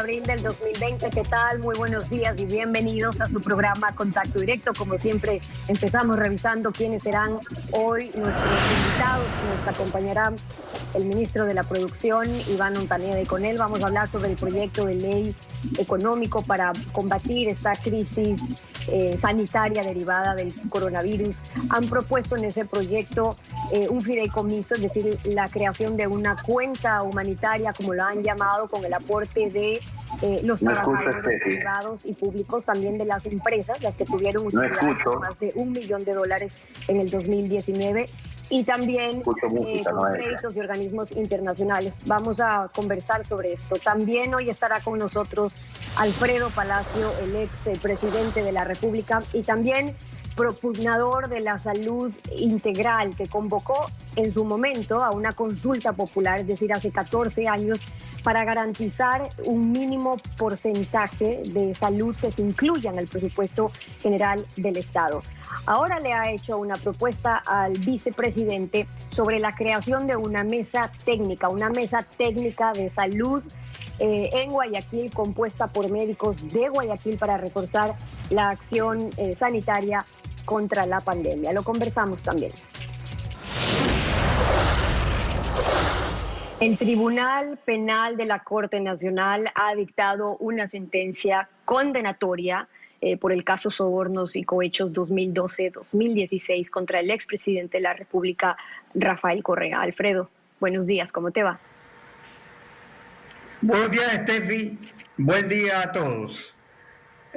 abril del 2020. ¿Qué tal? Muy buenos días y bienvenidos a su programa Contacto Directo. Como siempre, empezamos revisando quiénes serán hoy nuestros invitados. Nos acompañará el ministro de la Producción, Iván Montaneda, y con él vamos a hablar sobre el proyecto de ley económico para combatir esta crisis sanitaria derivada del coronavirus. Han propuesto en ese proyecto un fideicomiso, es decir, la creación de una cuenta humanitaria, como lo han llamado, con el aporte de los trabajadores privados y públicos, también de las empresas, las que tuvieron utilidades de más de $1 millón en el 2019, y también con créditos de organismos internacionales. Vamos a conversar sobre esto. También hoy estará con nosotros Alfredo Palacio, el ex presidente de la República y también propugnador de la salud integral, que convocó en su momento a una consulta popular, es decir, hace 14 años, para garantizar un mínimo porcentaje de salud que se incluya en el presupuesto general del Estado. Ahora le ha hecho una propuesta al vicepresidente sobre la creación de una mesa técnica de salud en Guayaquil, compuesta por médicos de Guayaquil para reforzar la acción sanitaria contra la pandemia. Lo conversamos también. El Tribunal Penal de la Corte Nacional ha dictado una sentencia condenatoria por el caso Sobornos y Cohechos 2012-2016 contra el expresidente de la República, Rafael Correa. Alfredo, buenos días, ¿cómo te va? Buenos días, Steffi. Buen día a todos.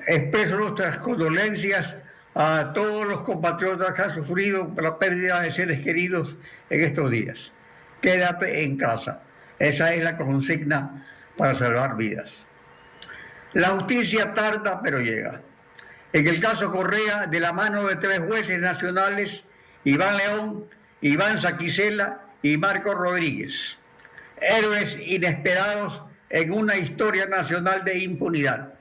Expreso nuestras condolencias a todos los compatriotas que han sufrido la pérdida de seres queridos en estos días. Quédate en casa. Esa es la consigna para salvar vidas. La justicia tarda, pero llega. En el caso Correa, de la mano de 3 jueces nacionales, Iván León, Iván Saquicela y Marco Rodríguez, héroes inesperados en una historia nacional de impunidad.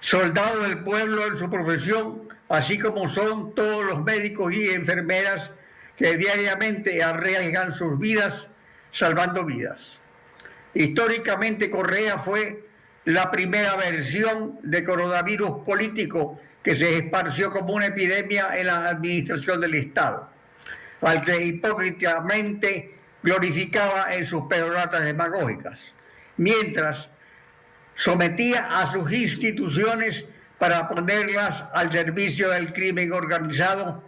Soldados del pueblo en su profesión, así como son todos los médicos y enfermeras que diariamente arriesgan sus vidas salvando vidas. Históricamente, Correa fue la primera versión de coronavirus político que se esparció como una epidemia en la administración del Estado, al que hipócritamente glorificaba en sus peroratas demagógicas, mientras sometía a sus instituciones para ponerlas al servicio del crimen organizado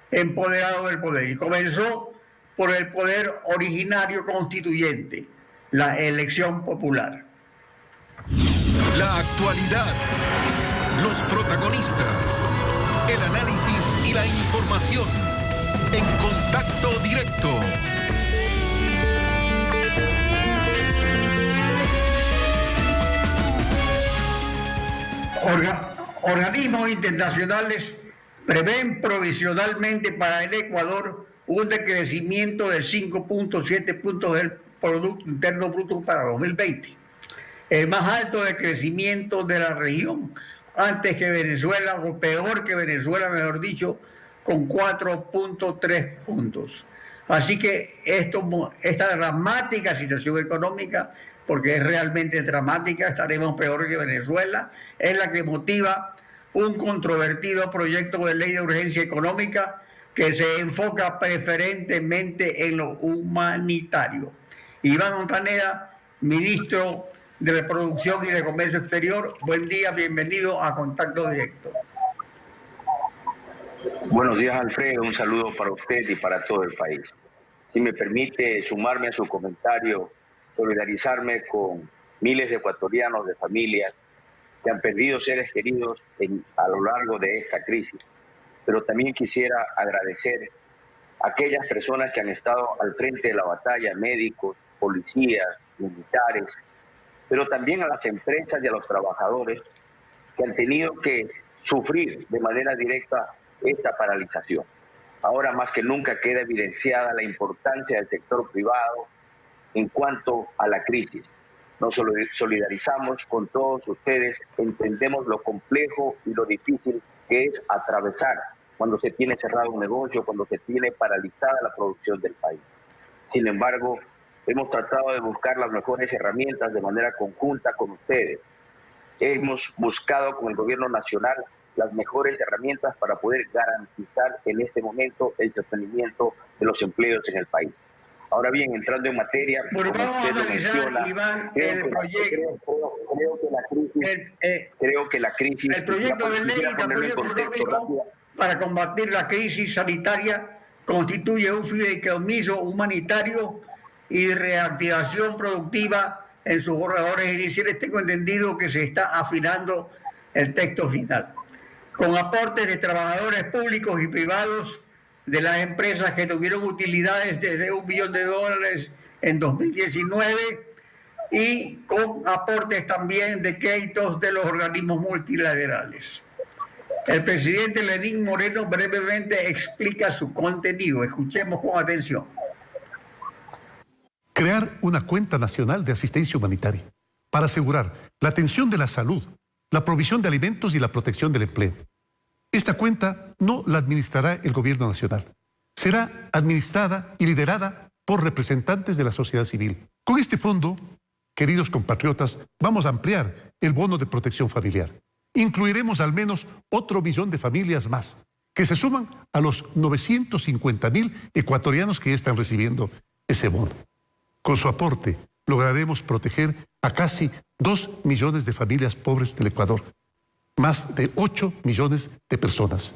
empoderado del poder. Y comenzó por el poder originario constituyente, la elección popular. La actualidad, los protagonistas, el análisis y la información en Contacto Directo. Organismos internacionales prevén provisionalmente para el Ecuador un decrecimiento de 5.7 puntos del Producto Interno Bruto para 2020. El más alto decrecimiento de la región, antes que Venezuela, o peor que Venezuela, mejor dicho, con 4.3 puntos. Así que esta dramática situación económica, porque es realmente dramática, estaremos peor que Venezuela, es la que motiva un controvertido proyecto de ley de urgencia económica que se enfoca preferentemente en lo humanitario. Iván Montaneda, ministro de Producción y de Comercio Exterior, buen día, bienvenido a Contacto Directo. Buenos días, Alfredo, un saludo para usted y para todo el país. Si me permite sumarme a su comentario, solidarizarme con miles de ecuatorianos, de familias que han perdido seres queridos a lo largo de esta crisis. Pero también quisiera agradecer a aquellas personas que han estado al frente de la batalla, médicos, policías, militares, pero también a las empresas y a los trabajadores que han tenido que sufrir de manera directa esta paralización. Ahora más que nunca queda evidenciada la importancia del sector privado en cuanto a la crisis. Nos solidarizamos con todos ustedes, entendemos lo complejo y lo difícil que es atravesar cuando se tiene cerrado un negocio, cuando se tiene paralizada la producción del país. Sin embargo, hemos tratado de buscar las mejores herramientas de manera conjunta con ustedes. Hemos buscado con el gobierno nacional las mejores herramientas para poder garantizar en este momento el sostenimiento de los empleos en el país. Ahora bien, entrando en materia, bueno, vamos a analizar, Iván, el proyecto. Creo que la crisis. El proyecto de ley de apoyo económico para combatir la crisis sanitaria constituye un fideicomiso humanitario y reactivación productiva. En sus borradores iniciales tengo entendido que se está afinando el texto final, con aportes de trabajadores públicos y privados de las empresas que tuvieron utilidades desde $1 billón en 2019 y con aportes también de créditos de los organismos multilaterales. El presidente Lenín Moreno brevemente explica su contenido. Escuchemos con atención. Crear una cuenta nacional de asistencia humanitaria para asegurar la atención de la salud, la provisión de alimentos y la protección del empleo. Esta cuenta no la administrará el gobierno nacional. Será administrada y liderada por representantes de la sociedad civil. Con este fondo, queridos compatriotas, vamos a ampliar el bono de protección familiar. Incluiremos al menos otro millón de familias más, que se suman a los 950.000 ecuatorianos que ya están recibiendo ese bono. Con su aporte, lograremos proteger a casi 2 millones de familias pobres del Ecuador, más de 8 millones de personas.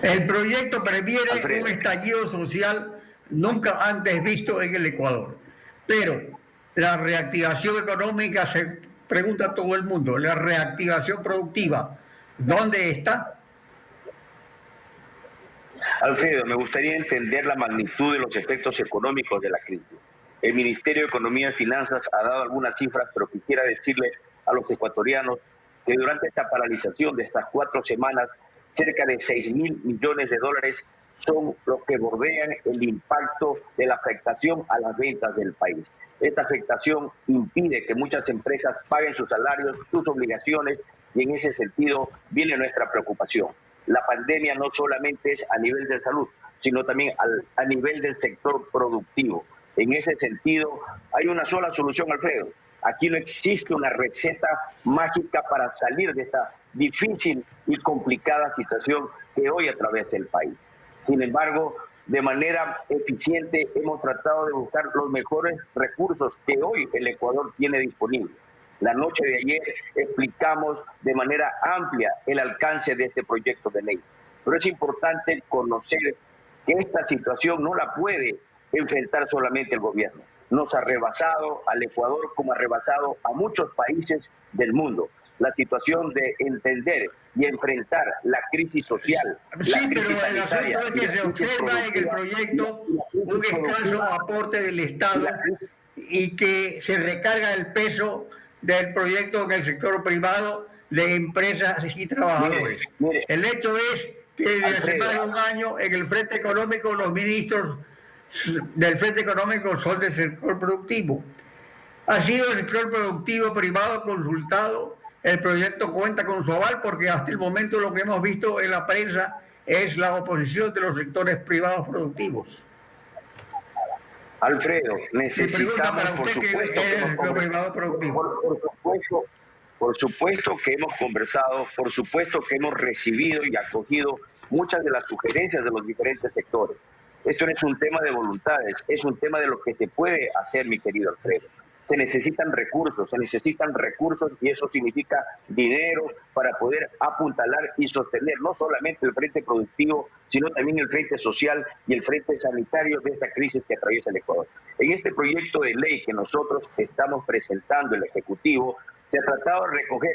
El proyecto previene un estallido social nunca antes visto en el Ecuador. Pero la reactivación económica, se pregunta todo el mundo, la reactivación productiva, ¿dónde está? Alfredo, me gustaría entender la magnitud de los efectos económicos de la crisis. El Ministerio de Economía y Finanzas ha dado algunas cifras, pero quisiera decirles a los ecuatorianos que durante esta paralización de estas 4 semanas, cerca de $6.000 millones son los que bordean el impacto de la afectación a las ventas del país. Esta afectación impide que muchas empresas paguen sus salarios, sus obligaciones, y en ese sentido viene nuestra preocupación. La pandemia no solamente es a nivel de salud, sino también a nivel del sector productivo. En ese sentido, hay una sola solución, Alfredo. Aquí no existe una receta mágica para salir de esta difícil y complicada situación que hoy atraviesa el país. Sin embargo, de manera eficiente hemos tratado de buscar los mejores recursos que hoy el Ecuador tiene disponibles. La noche de ayer explicamos de manera amplia el alcance de este proyecto de ley. Pero es importante conocer que esta situación no la puede enfrentar solamente el gobierno. Nos ha rebasado al Ecuador como ha rebasado a muchos países del mundo. La situación de entender y enfrentar la crisis social, la crisis sanitaria. Sí, pero el asunto es que se observa en el proyecto un escaso aporte del Estado y que se recarga el peso del proyecto en el sector privado de empresas y trabajadores. Mire, el hecho es que desde hace más de un año en el Frente Económico los ministros del Frente Económico son del sector productivo. Ha sido el sector productivo privado consultado. El proyecto cuenta con su aval porque hasta el momento lo que hemos visto en la prensa es la oposición de los sectores privados productivos. Alfredo, necesitamos, por supuesto que hemos conversado, por supuesto que hemos recibido y acogido muchas de las sugerencias de los diferentes sectores. Esto no es un tema de voluntades, es un tema de lo que se puede hacer, mi querido Alfredo. Se necesitan recursos y eso significa dinero para poder apuntalar y sostener no solamente el frente productivo, sino también el frente social y el frente sanitario de esta crisis que atraviesa el Ecuador. En este proyecto de ley que nosotros estamos presentando el Ejecutivo, se ha tratado de recoger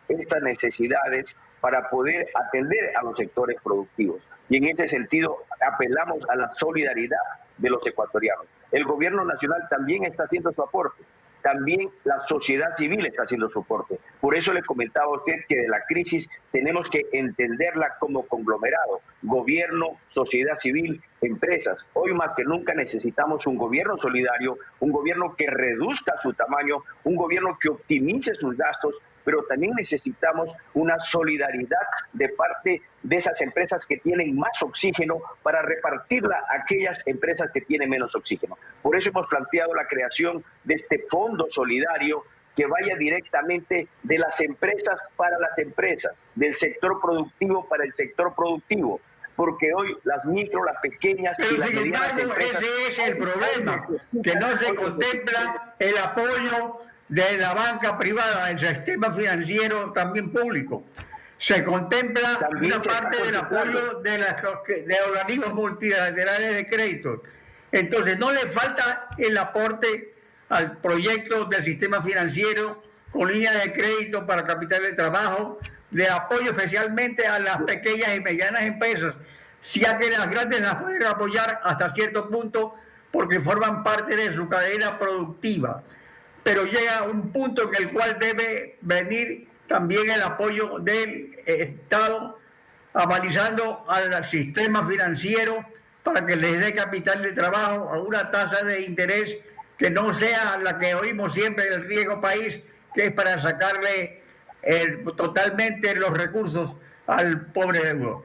estas necesidades para poder atender a los sectores productivos. Y en este sentido apelamos a la solidaridad de los ecuatorianos. El gobierno nacional también está haciendo su aporte, también la sociedad civil está haciendo su aporte. Por eso le comentaba a usted que de la crisis tenemos que entenderla como conglomerado, gobierno, sociedad civil, empresas. Hoy más que nunca necesitamos un gobierno solidario, un gobierno que reduzca su tamaño, un gobierno que optimice sus gastos pero también necesitamos una solidaridad de parte de esas empresas que tienen más oxígeno para repartirla a aquellas empresas que tienen menos oxígeno. Por eso hemos planteado la creación de este fondo solidario que vaya directamente de las empresas para las empresas, del sector productivo para el sector productivo, porque hoy las micro, las pequeñas y las medianas empresas... Ese es el problema, que no se contempla el apoyo de la banca privada, del sistema financiero también público. Se contempla una parte del apoyo de organismos multilaterales de crédito. Entonces no le falta el aporte al proyecto del sistema financiero con líneas de crédito para capital de trabajo, de apoyo especialmente a las pequeñas y medianas empresas, ya que las grandes las pueden apoyar hasta cierto punto porque forman parte de su cadena productiva. Pero llega un punto en el cual debe venir también el apoyo del Estado, avalizando al sistema financiero para que les dé capital de trabajo a una tasa de interés que no sea la que oímos siempre del riesgo país, que es para sacarle totalmente los recursos al pobre deudor.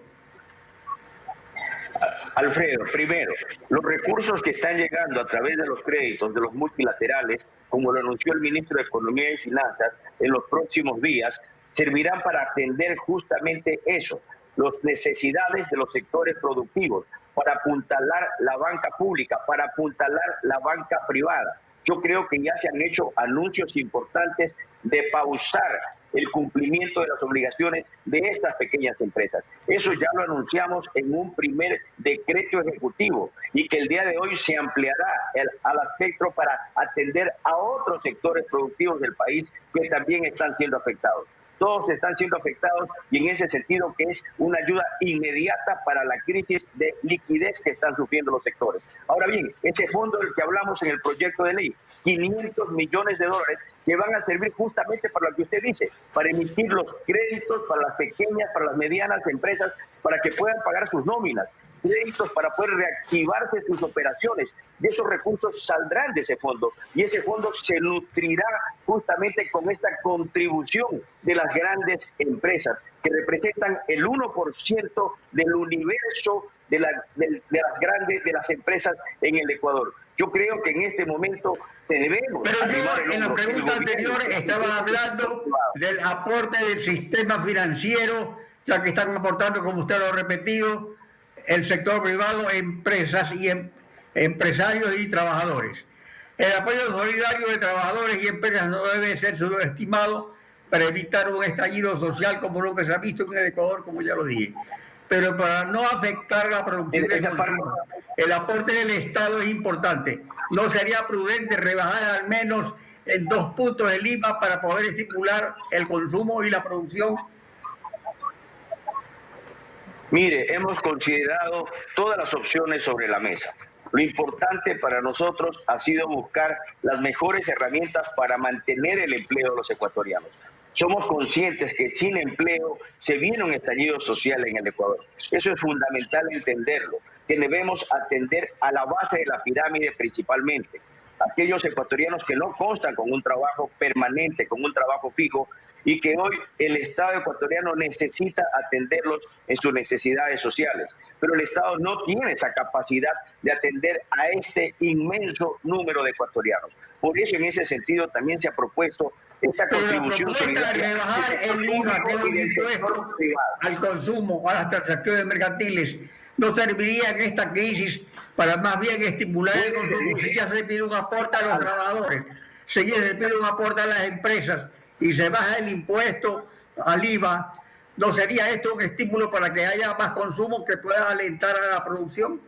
Alfredo, primero, los recursos que están llegando a través de los créditos de los multilaterales, como lo anunció el ministro de Economía y Finanzas, en los próximos días, servirán para atender justamente eso, las necesidades de los sectores productivos, para apuntalar la banca pública, para apuntalar la banca privada. Yo creo que ya se han hecho anuncios importantes de pausar el cumplimiento de las obligaciones de estas pequeñas empresas. Eso ya lo anunciamos en un primer decreto ejecutivo y que el día de hoy se ampliará al aspecto para atender a otros sectores productivos del país que también están siendo afectados. Todos están siendo afectados y en ese sentido que es una ayuda inmediata para la crisis de liquidez que están sufriendo los sectores. Ahora bien, ese fondo del que hablamos en el proyecto de ley, 500 millones de dólares que van a servir justamente para lo que usted dice, para emitir los créditos para las pequeñas, para las medianas empresas, para que puedan pagar sus nóminas, créditos para poder reactivarse sus operaciones. Y esos recursos saldrán de ese fondo y ese fondo se nutrirá justamente con esta contribución de las grandes empresas que representan el 1% del universo de las empresas en el Ecuador. Yo creo que en este momento debemos... Pero yo en la pregunta anterior estaba hablando del aporte del sistema financiero, ya que están aportando, como usted lo ha repetido, el sector privado, empresas y empresarios y trabajadores. El apoyo solidario de trabajadores y empresas no debe ser subestimado para evitar un estallido social como lo que se ha visto en el Ecuador, como ya lo dije. Pero para no afectar la producción del consumo, el aporte del Estado es importante. ¿No sería prudente rebajar al menos en 2 puntos el IVA para poder estimular el consumo y la producción? Mire, hemos considerado todas las opciones sobre la mesa. Lo importante para nosotros ha sido buscar las mejores herramientas para mantener el empleo de los ecuatorianos. Somos conscientes que sin empleo se viene un estallido social en el Ecuador. Eso es fundamental entenderlo, que debemos atender a la base de la pirámide principalmente. Aquellos ecuatorianos que no constan con un trabajo permanente, con un trabajo fijo, y que hoy el Estado ecuatoriano necesita atenderlos en sus necesidades sociales. Pero el Estado no tiene esa capacidad de atender a este inmenso número de ecuatorianos. Por eso, en ese sentido, también se ha propuesto esta contribución solidaria. De rebajar el IVA, que es un impuesto al consumo, a las transacciones mercantiles, no serviría en esta crisis para más bien estimular el consumo. Si ya se pide un aporte a los trabajadores, si ya se pide un aporte a las empresas y se baja el impuesto al IVA, ¿no sería esto un estímulo para que haya más consumo que pueda alentar a la producción?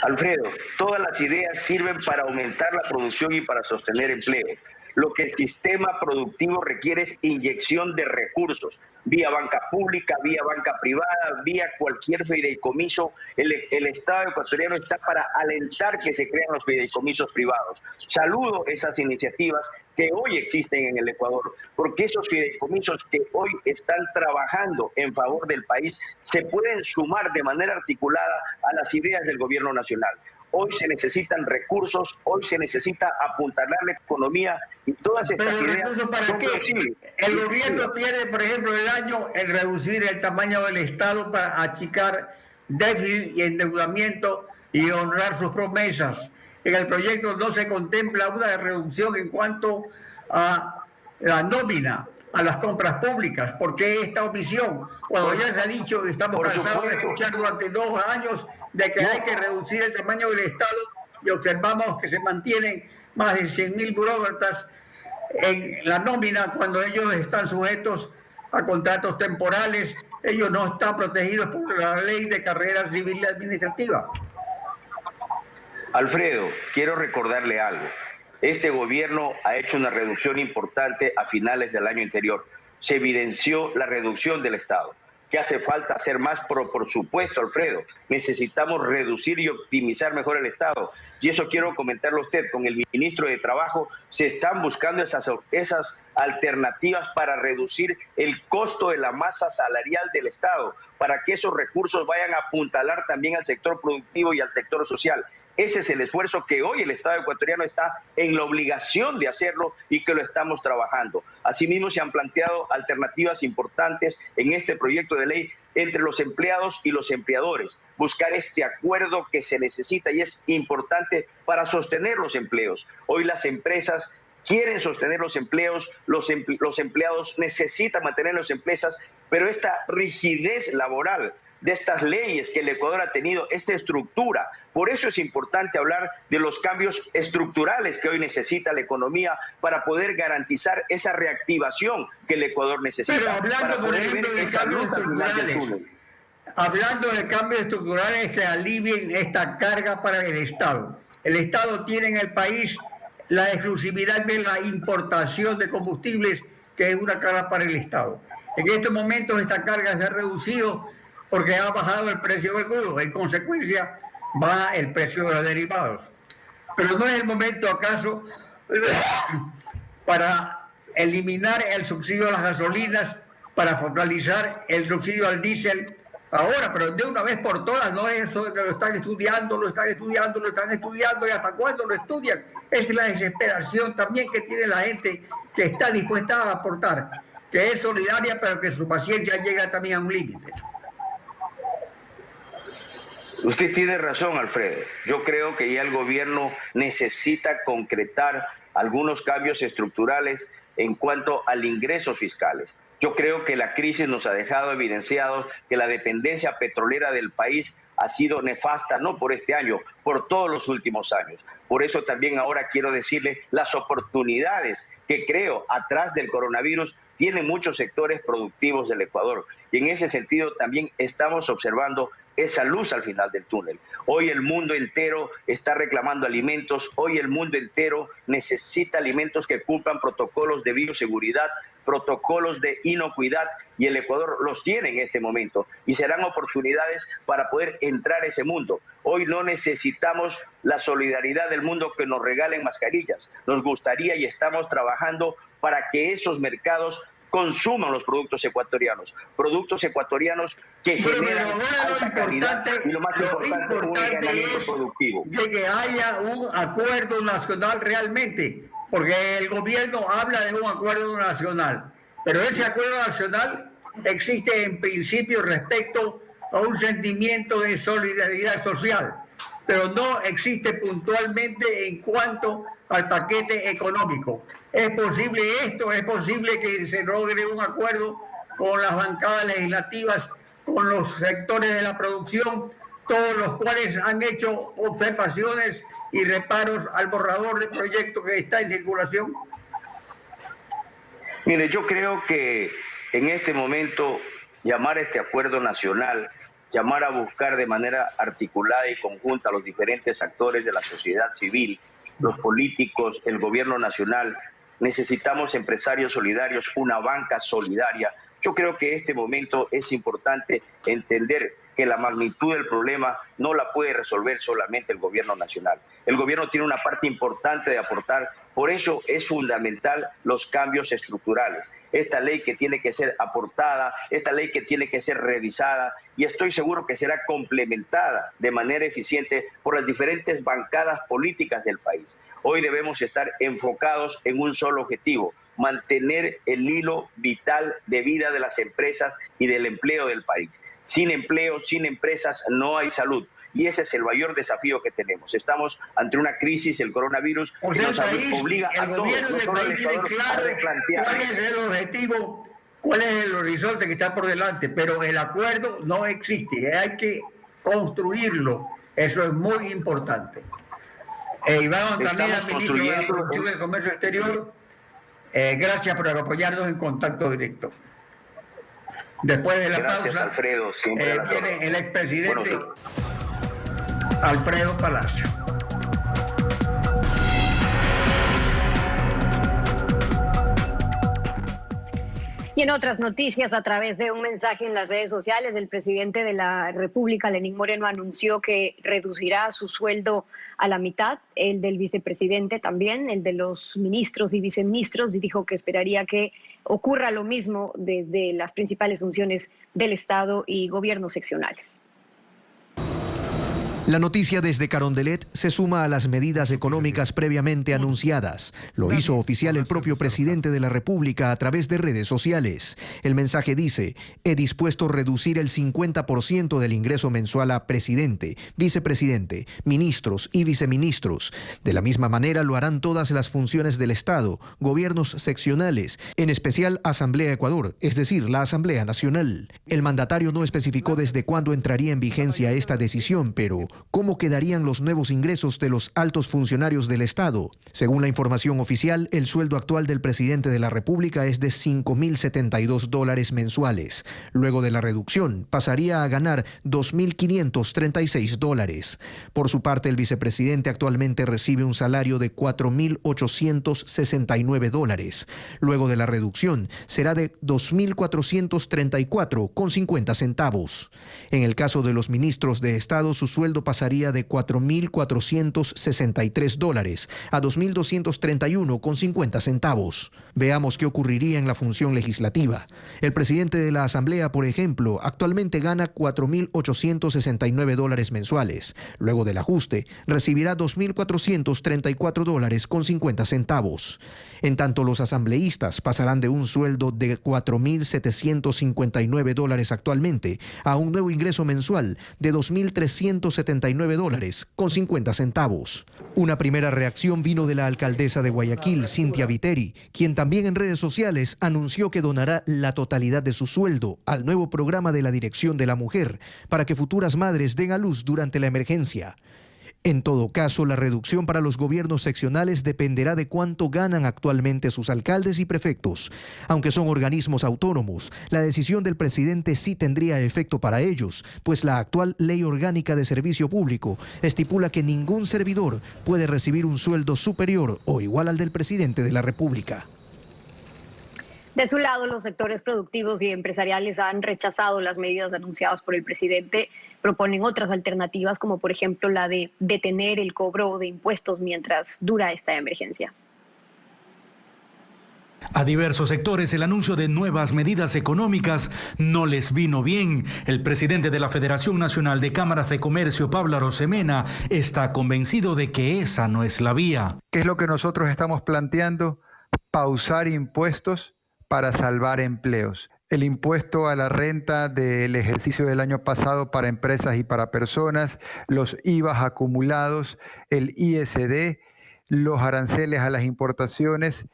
Alfredo, todas las ideas sirven para aumentar la producción y para sostener empleo. Lo que el sistema productivo requiere es inyección de recursos, vía banca pública, vía banca privada, vía cualquier fideicomiso. El Estado ecuatoriano está para alentar que se crean los fideicomisos privados. Saludo esas iniciativas que hoy existen en el Ecuador, porque esos fideicomisos que hoy están trabajando en favor del país se pueden sumar de manera articulada a las ideas del gobierno nacional. hoy se necesitan recursos, hoy se necesita apuntalar la economía y todas estas Pero ideas recursos ¿para son qué? posibles. El gobierno pierde, por ejemplo, el año en reducir el tamaño del Estado para achicar déficit y endeudamiento y honrar sus promesas. En el proyecto no se contempla una reducción en cuanto a la nómina, a las compras públicas. ¿Por qué esta omisión? Cuando ya se ha dicho y estamos cansados de escuchar durante 2 años de que hay que reducir el tamaño del Estado y observamos que se mantienen más de 100.000 burócratas en la nómina cuando ellos están sujetos a contratos temporales, ellos no están protegidos por la ley de carrera civil y administrativa. Alfredo, quiero recordarle algo. Este gobierno ha hecho una reducción importante a finales del año anterior. Se evidenció la reducción del Estado. ¿Qué hace falta hacer más? Por supuesto, Alfredo. Necesitamos reducir y optimizar mejor el Estado. Y eso quiero comentarle a usted. Con el ministro de Trabajo se están buscando esas alternativas para reducir el costo de la masa salarial del Estado, para que esos recursos vayan a apuntalar también al sector productivo y al sector social. Ese es el esfuerzo que hoy el Estado ecuatoriano está en la obligación de hacerlo y que lo estamos trabajando. Asimismo, se han planteado alternativas importantes en este proyecto de ley entre los empleados y los empleadores. Buscar este acuerdo que se necesita y es importante para sostener los empleos. Hoy las empresas quieren sostener los empleos, los empleados necesitan mantener las empresas, pero esta rigidez laboral de estas leyes que el Ecuador ha tenido, esta estructura. Por eso es importante hablar de los cambios estructurales que hoy necesita la economía para poder garantizar esa reactivación que el Ecuador necesita. Pero hablando, por ejemplo, de cambios estructurales, hablando de cambios estructurales que alivien esta carga para el Estado. El Estado tiene en el país la exclusividad de la importación de combustibles, que es una carga para el Estado. En estos momentos esta carga se ha reducido porque ha bajado el precio del crudo, en consecuencia baja el precio de los derivados. Pero no es el momento acaso para eliminar el subsidio a las gasolinas, para focalizar el subsidio al diésel ahora, pero de una vez por todas. No es eso de que lo están estudiando y hasta cuándo lo estudian. Es la desesperación también que tiene la gente que está dispuesta a aportar, que es solidaria, pero que su paciencia llega también a un límite. Usted tiene razón, Alfredo. Yo creo que ya el gobierno necesita concretar algunos cambios estructurales en cuanto al ingresos fiscales. Yo creo que la crisis nos ha dejado evidenciado que la dependencia petrolera del país ha sido nefasta, no por este año, por todos los últimos años. Por eso también ahora quiero decirle las oportunidades que creo atrás del coronavirus tienen muchos sectores productivos del Ecuador. Y en ese sentido también estamos observando esa luz al final del túnel. Hoy el mundo entero está reclamando alimentos, hoy el mundo entero necesita alimentos que cumplan protocolos de bioseguridad, protocolos de inocuidad, y el Ecuador los tiene en este momento y serán oportunidades para poder entrar a ese mundo. Hoy no necesitamos la solidaridad del mundo que nos regalen mascarillas. Nos gustaría y estamos trabajando para que esos mercados consuman los productos ecuatorianos que generan alta calidad y lo más importante un engranamiento productivo. De que haya un acuerdo nacional realmente, porque el gobierno habla de un acuerdo nacional, pero ese acuerdo nacional existe en principio respecto a un sentimiento de solidaridad social, pero no existe puntualmente en cuanto al paquete económico. ¿Es posible esto? ¿Es posible que se logre un acuerdo con las bancadas legislativas, con los sectores de la producción, todos los cuales han hecho observaciones y reparos al borrador del proyecto que está en circulación? Mire, yo creo que en este momento llamar a este acuerdo nacional, llamar a buscar de manera articulada y conjunta a los diferentes actores de la sociedad civil, los políticos, el gobierno nacional, necesitamos empresarios solidarios, una banca solidaria. Yo creo que en este momento es importante entender que la magnitud del problema no la puede resolver solamente el gobierno nacional. El gobierno tiene una parte importante de aportar Por eso es fundamental los cambios estructurales. Esta ley que tiene que ser aportada, esta ley que tiene que ser revisada, y estoy seguro que será complementada de manera eficiente por las diferentes bancadas políticas del país. Hoy debemos estar enfocados en un solo objetivo: mantener el hilo vital de vida de las empresas y del empleo del país. Sin empleo, sin empresas, no hay salud. Y ese es el mayor desafío que tenemos. Estamos ante una crisis, el coronavirus, que nos obliga a todos, no solo al Ecuador, a replantear cuál es el objetivo, cuál es el horizonte que está por delante, pero el acuerdo no existe, hay que construirlo. Eso es muy importante. Y vamos también al ministro de la Producción y Comercio Exterior. Gracias por apoyarnos en Contacto Directo. Después de la pausa, Alfredo, viene el expresidente Alfredo Palacio. Y en otras noticias, a través de un mensaje en las redes sociales, el presidente de la República, Lenín Moreno, anunció que reducirá su sueldo a la mitad, el del vicepresidente también, el de los ministros y viceministros, y dijo que esperaría que ocurra lo mismo desde las principales funciones del Estado y gobiernos seccionales. La noticia desde Carondelet se suma a las medidas económicas previamente anunciadas. Lo hizo oficial el propio presidente de la República a través de redes sociales. El mensaje dice: he dispuesto reducir el 50% del ingreso mensual a presidente, vicepresidente, ministros y viceministros. De la misma manera lo harán todas las funciones del Estado, gobiernos seccionales, en especial Asamblea Ecuador, es decir, la Asamblea Nacional. El mandatario no especificó desde cuándo entraría en vigencia esta decisión, pero ¿cómo quedarían los nuevos ingresos de los altos funcionarios del Estado? Según la información oficial, el sueldo actual del presidente de la República es de $5.072 mensuales. Luego de la reducción, pasaría a ganar $2.536. Por su parte, el vicepresidente actualmente recibe un salario de $4.869. Luego de la reducción, será de $2.434,50 centavos. En el caso de los ministros de Estado, su sueldo pasaría de $4.463 a $2.231,50 centavos. Veamos qué ocurriría en la función legislativa. El presidente de la Asamblea, por ejemplo, actualmente gana $4.869 mensuales. Luego del ajuste, recibirá $2.434,50 centavos. En tanto, los asambleístas pasarán de un sueldo de $4.759 actualmente a un nuevo ingreso mensual de $2.379,50 centavos. Una primera reacción vino de la alcaldesa de Guayaquil, Cintia Viteri, quien también en redes sociales anunció que donará la totalidad de su sueldo al nuevo programa de la Dirección de la Mujer para que futuras madres den a luz durante la emergencia. En todo caso, la reducción para los gobiernos seccionales dependerá de cuánto ganan actualmente sus alcaldes y prefectos. Aunque son organismos autónomos, la decisión del presidente sí tendría efecto para ellos, pues la actual Ley Orgánica de Servicio Público estipula que ningún servidor puede recibir un sueldo superior o igual al del presidente de la República. De su lado, los sectores productivos y empresariales han rechazado las medidas anunciadas por el presidente. Proponen otras alternativas, como por ejemplo la de detener el cobro de impuestos mientras dura esta emergencia. A diversos sectores el anuncio de nuevas medidas económicas no les vino bien. El presidente de la Federación Nacional de Cámaras de Comercio, Pablo Arosemena, está convencido de que esa no es la vía. ¿Qué es lo que nosotros estamos planteando? Pausar impuestos para salvar empleos. El impuesto a la renta del ejercicio del año pasado para empresas y para personas, los IVAs acumulados, el ISD, los aranceles a las importaciones.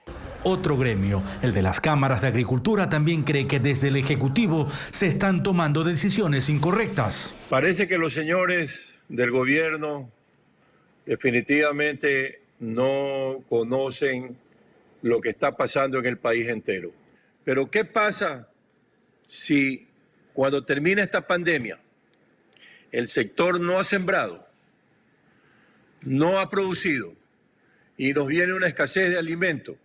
Otro gremio, el de las cámaras de agricultura, también cree que desde el Ejecutivo se están tomando decisiones incorrectas. Parece que los señores del gobierno definitivamente no conocen lo que está pasando en el país entero. Pero ¿qué pasa si cuando termine esta pandemia el sector no ha sembrado, no ha producido y nos viene una escasez de alimentos?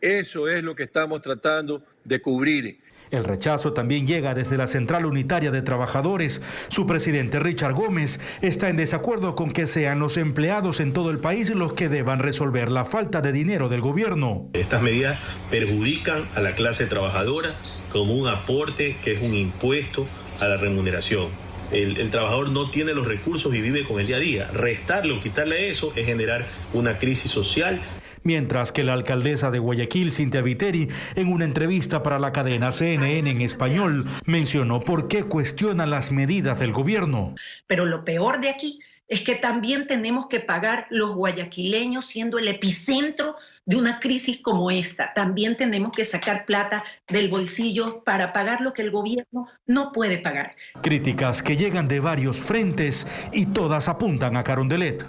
Eso es lo que estamos tratando de cubrir. El rechazo también llega desde la Central Unitaria de Trabajadores. Su presidente, Richard Gómez, está en desacuerdo con que sean los empleados en todo el país los que deban resolver la falta de dinero del gobierno. Estas medidas perjudican a la clase trabajadora como un aporte que es un impuesto a la remuneración. El trabajador no tiene los recursos y vive con el día a día. Restarle o quitarle eso es generar una crisis social. Mientras que la alcaldesa de Guayaquil, Cintia Viteri, en una entrevista para la cadena CNN en español, mencionó por qué cuestionan las medidas del gobierno. Pero lo peor de aquí es que también tenemos que pagar los guayaquileños siendo el epicentro de una crisis como esta. También tenemos que sacar plata del bolsillo para pagar lo que el gobierno no puede pagar. Críticas que llegan de varios frentes y todas apuntan a Carondelet.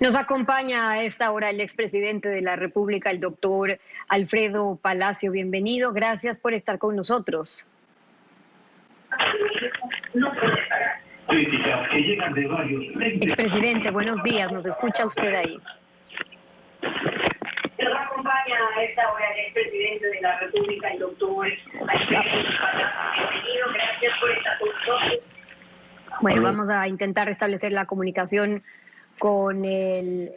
Nos acompaña a esta hora el expresidente de la República, el doctor Alfredo Palacio. Bienvenido, gracias por estar con nosotros. Expresidente, buenos días, ¿nos escucha usted ahí? Nos acompaña a esta hora el expresidente de la República, el doctor Alfredo Palacio. Bienvenido, gracias por estar con nosotros. Bueno, vamos a intentar restablecer la comunicación con el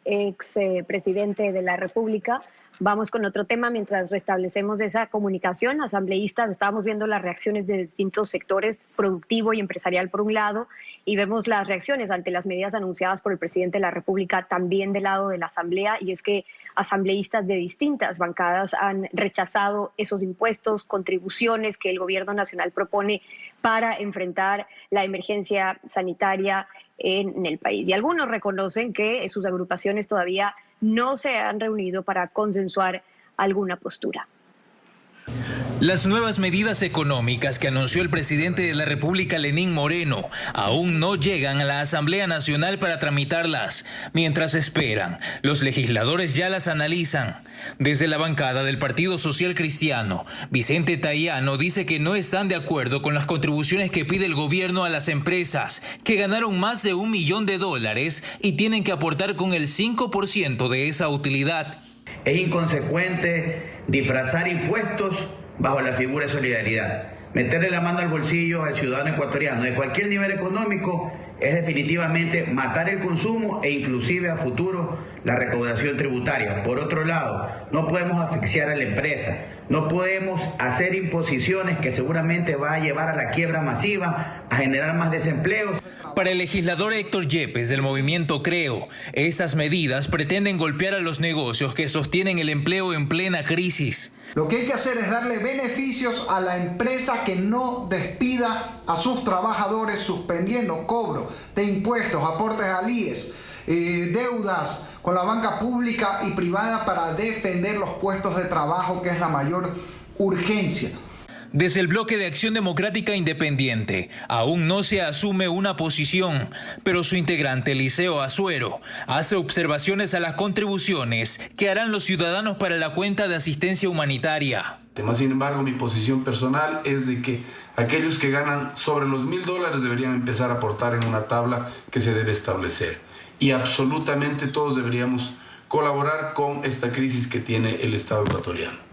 expresidente de la República. Vamos con otro tema mientras restablecemos esa comunicación. Asambleístas, estábamos viendo las reacciones de distintos sectores, productivo y empresarial por un lado, y vemos las reacciones ante las medidas anunciadas por el presidente de la República también del lado de la Asamblea, y es que asambleístas de distintas bancadas han rechazado esos impuestos, contribuciones que el gobierno nacional propone para enfrentar la emergencia sanitaria en el país. Y algunos reconocen que sus agrupaciones todavía no se han reunido para consensuar alguna postura. Las nuevas medidas económicas que anunció el presidente de la República, Lenín Moreno, aún no llegan a la Asamblea Nacional para tramitarlas. Mientras esperan, los legisladores ya las analizan. Desde la bancada del Partido Social Cristiano, Vicente Tayano dice que no están de acuerdo con las contribuciones que pide el gobierno a las empresas, que ganaron más de $1 millón y tienen que aportar con el 5% de esa utilidad. Es inconsecuente disfrazar impuestos bajo la figura de solidaridad. Meterle la mano al bolsillo al ciudadano ecuatoriano de cualquier nivel económico es definitivamente matar el consumo e inclusive a futuro la recaudación tributaria. Por otro lado, no podemos asfixiar a la empresa, no podemos hacer imposiciones que seguramente va a llevar a la quiebra masiva, a generar más desempleos. Para el legislador Héctor Yepes del movimiento Creo, estas medidas pretenden golpear a los negocios que sostienen el empleo en plena crisis. Lo que hay que hacer es darle beneficios a la empresa que no despida a sus trabajadores suspendiendo cobro de impuestos, aportes al IES, deudas con la banca pública y privada para defender los puestos de trabajo, que es la mayor urgencia. Desde el Bloque de Acción Democrática Independiente, aún no se asume una posición, pero su integrante Eliseo Azuero hace observaciones a las contribuciones que harán los ciudadanos para la cuenta de asistencia humanitaria. Sin embargo, mi posición personal es de que aquellos que ganan sobre los $1,000 deberían empezar a aportar en una tabla que se debe establecer. Y absolutamente todos deberíamos colaborar con esta crisis que tiene el Estado ecuatoriano.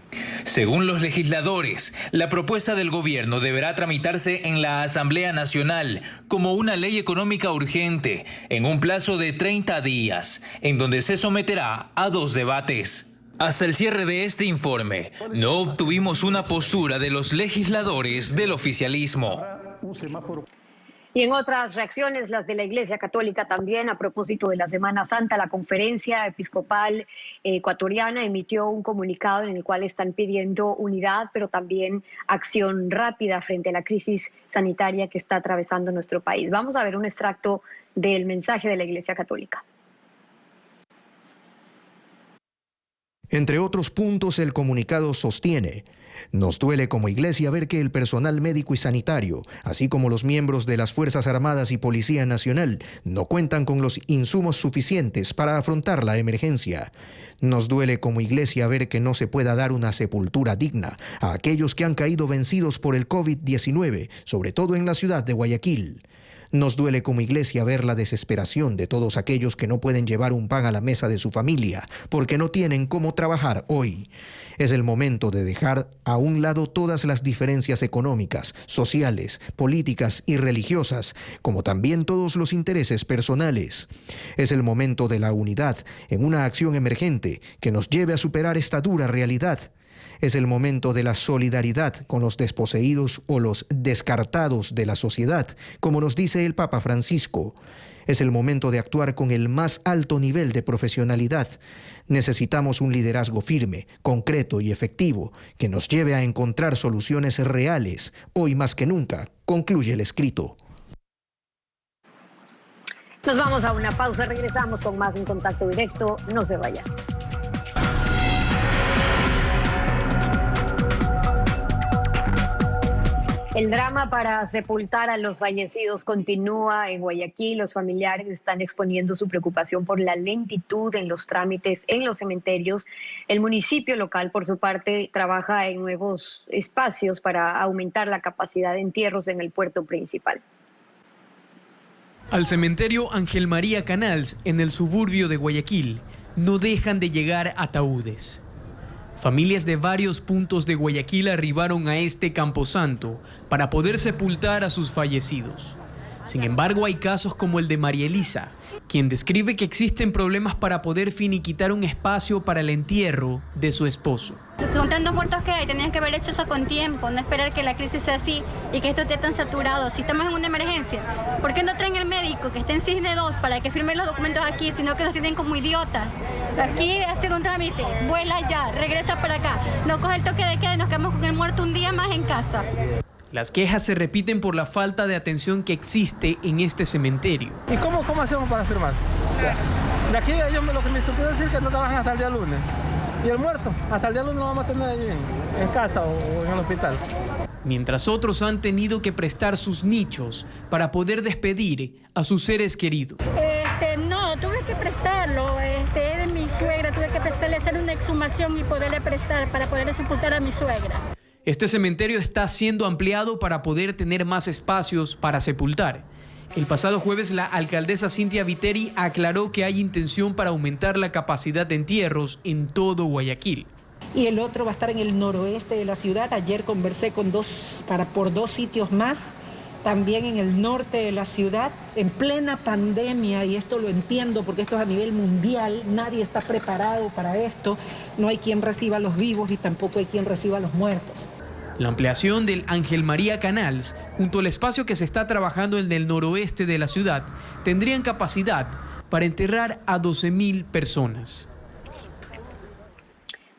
Según los legisladores, la propuesta del gobierno deberá tramitarse en la Asamblea Nacional como una ley económica urgente en un plazo de 30 días, en donde se someterá a 2 debates. Hasta el cierre de este informe, no obtuvimos una postura de los legisladores del oficialismo. Y en otras reacciones, las de la Iglesia Católica también, a propósito de la Semana Santa, la Conferencia Episcopal Ecuatoriana emitió un comunicado en el cual están pidiendo unidad, pero también acción rápida frente a la crisis sanitaria que está atravesando nuestro país. Vamos a ver un extracto del mensaje de la Iglesia Católica. Entre otros puntos, el comunicado sostiene: nos duele como iglesia ver que el personal médico y sanitario, así como los miembros de las Fuerzas Armadas y Policía Nacional, no cuentan con los insumos suficientes para afrontar la emergencia. Nos duele como iglesia ver que no se pueda dar una sepultura digna a aquellos que han caído vencidos por el COVID-19, sobre todo en la ciudad de Guayaquil. Nos duele como iglesia ver la desesperación de todos aquellos que no pueden llevar un pan a la mesa de su familia porque no tienen cómo trabajar hoy. Es el momento de dejar a un lado todas las diferencias económicas, sociales, políticas y religiosas, como también todos los intereses personales. Es el momento de la unidad en una acción emergente que nos lleve a superar esta dura realidad. Es el momento de la solidaridad con los desposeídos o los descartados de la sociedad, como nos dice el Papa Francisco. Es el momento de actuar con el más alto nivel de profesionalidad. Necesitamos un liderazgo firme, concreto y efectivo que nos lleve a encontrar soluciones reales, hoy más que nunca, concluye el escrito. Nos vamos a una pausa, regresamos con más en Contacto Directo, no se vayan. El drama para sepultar a los fallecidos continúa en Guayaquil. Los familiares están exponiendo su preocupación por la lentitud en los trámites en los cementerios. El municipio local, por su parte, trabaja en nuevos espacios para aumentar la capacidad de entierros en el puerto principal. Al cementerio Ángel María Canals, en el suburbio de Guayaquil, no dejan de llegar ataúdes. Familias de varios puntos de Guayaquil arribaron a este camposanto para poder sepultar a sus fallecidos. Sin embargo, hay casos como el de María Elisa, quien describe que existen problemas para poder finiquitar un espacio para el entierro de su esposo. Con tantos muertos que hay, tenían que haber hecho eso con tiempo, no esperar que la crisis sea así y que esto esté tan saturado. Si estamos en una emergencia, ¿por qué no traen el médico que esté en Cisne 2 para que firme los documentos aquí, sino que nos tienen como idiotas? Aquí hacer un trámite, vuela ya, regresa para acá, no coge el toque de queda y nos quedamos con el muerto un día más en casa. Las quejas se repiten por la falta de atención que existe en este cementerio. ¿Y cómo hacemos para firmar? O sea, de aquí ellos lo que me supieron decir es que no trabajan hasta el día lunes. Y el muerto, hasta el día lunes lo vamos a tener ahí en casa o en el hospital. Mientras otros han tenido que prestar sus nichos para poder despedir a sus seres queridos. No, tuve que prestarlo. De mi suegra, tuve que prestarle, hacer una exhumación y poderle prestar para poderle sepultar a mi suegra. Este cementerio está siendo ampliado para poder tener más espacios para sepultar. El pasado jueves, la alcaldesa Cintia Viteri aclaró que hay intención para aumentar la capacidad de entierros en todo Guayaquil. Y el otro va a estar en el noroeste de la ciudad. Ayer conversé con por dos sitios más, también en el norte de la ciudad, en plena pandemia, y esto lo entiendo porque esto es a nivel mundial, nadie está preparado para esto, no hay quien reciba a los vivos y tampoco hay quien reciba a los muertos. La ampliación del Ángel María Canals, junto al espacio que se está trabajando en el noroeste de la ciudad, tendrían capacidad para enterrar a 12,000 personas.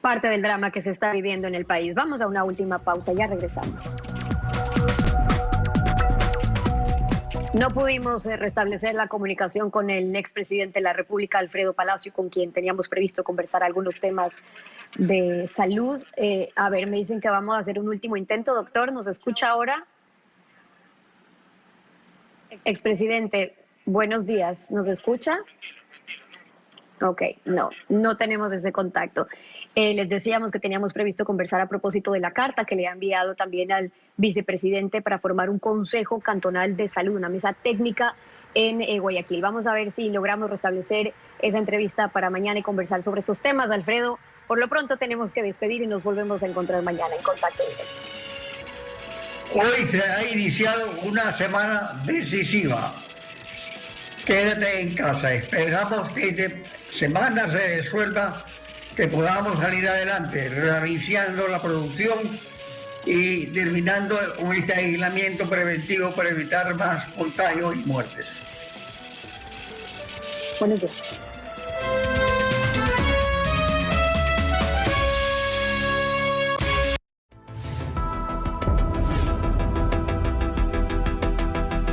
Parte del drama que se está viviendo en el país. Vamos a una última pausa, ya regresamos. No pudimos restablecer la comunicación con el expresidente de la República, Alfredo Palacio, con quien teníamos previsto conversar algunos temas de salud. Me dicen que vamos a hacer un último intento. Doctor, ¿nos escucha ahora? Expresidente, buenos días. ¿Nos escucha? Ok, no tenemos ese contacto. Les decíamos que teníamos previsto conversar a propósito de la carta que le ha enviado también al vicepresidente para formar un consejo cantonal de salud, una mesa técnica en Guayaquil. Vamos a ver si logramos restablecer esa entrevista para mañana y conversar sobre esos temas. Alfredo, por lo pronto tenemos que despedir y nos volvemos a encontrar mañana en Contacto Directo. Hoy se ha iniciado una semana decisiva. Quédate en casa. Esperamos que esta semana se resuelva, que podamos salir adelante, reiniciando la producción y terminando con este aislamiento preventivo para evitar más contagios y muertes. Buenos días.